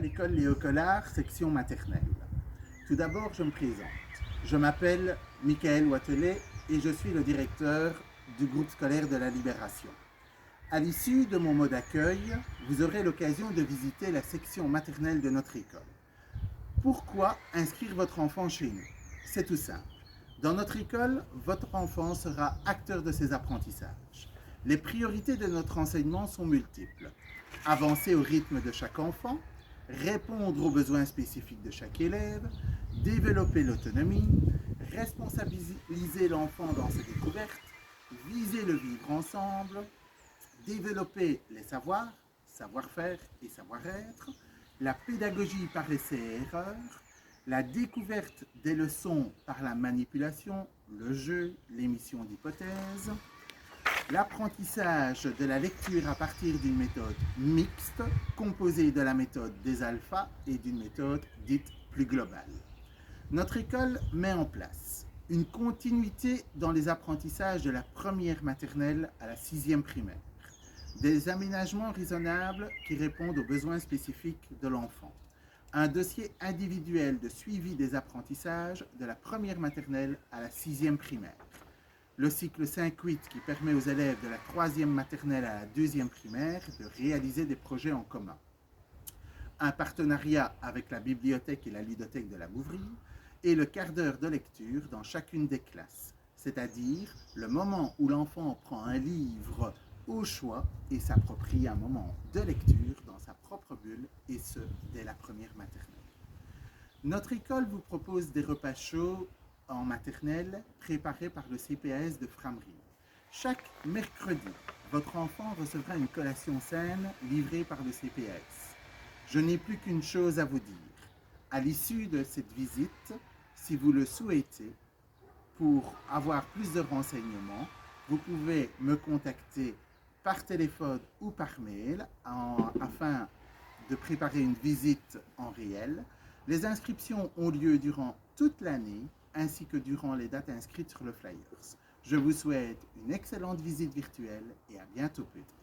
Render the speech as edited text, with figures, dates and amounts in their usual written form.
l'école Léo Collard, section maternelle. Tout d'abord, je me présente. Je m'appelle Michael Watelet et je suis le directeur du groupe scolaire de la Libération. À l'issue de mon mot d'accueil, vous aurez l'occasion de visiter la section maternelle de notre école. Pourquoi inscrire votre enfant chez nous? C'est tout simple. Dans notre école, votre enfant sera acteur de ses apprentissages. Les priorités de notre enseignement sont multiples. Avancer au rythme de chaque enfant, répondre aux besoins spécifiques de chaque élève, développer l'autonomie, responsabiliser l'enfant dans ses découvertes, viser le vivre ensemble, développer les savoirs, savoir-faire et savoir-être, la pédagogie par essai et erreur, la découverte des leçons par la manipulation, le jeu, l'émission d'hypothèses, l'apprentissage de la lecture à partir d'une méthode mixte, composée de la méthode des alphas et d'une méthode dite plus globale. Notre école met en place une continuité dans les apprentissages de la première maternelle à la 6e primaire, des aménagements raisonnables qui répondent aux besoins spécifiques de l'enfant, un dossier individuel de suivi des apprentissages de la première maternelle à la 6e primaire, le cycle 5-8 qui permet aux élèves de la 3e maternelle à la 2e primaire de réaliser des projets en commun, un partenariat avec la bibliothèque et la ludothèque de la Bouvrie et le quart d'heure de lecture dans chacune des classes, c'est-à-dire le moment où l'enfant prend un livre au choix et s'approprie un moment de lecture dans sa propre bulle, et ce, dès la première maternelle. Notre école vous propose des repas chauds en maternelle préparés par le CPAS de Frameries. Chaque mercredi, votre enfant recevra une collation saine livrée par le CPAS. Je n'ai plus qu'une chose à vous dire. À l'issue de cette visite, si vous le souhaitez, pour avoir plus de renseignements, vous pouvez me contacter par téléphone ou par mail afin de préparer une visite en réel. Les inscriptions ont lieu durant toute l'année ainsi que durant les dates inscrites sur le flyers. Je vous souhaite une excellente visite virtuelle et à bientôt peut-être.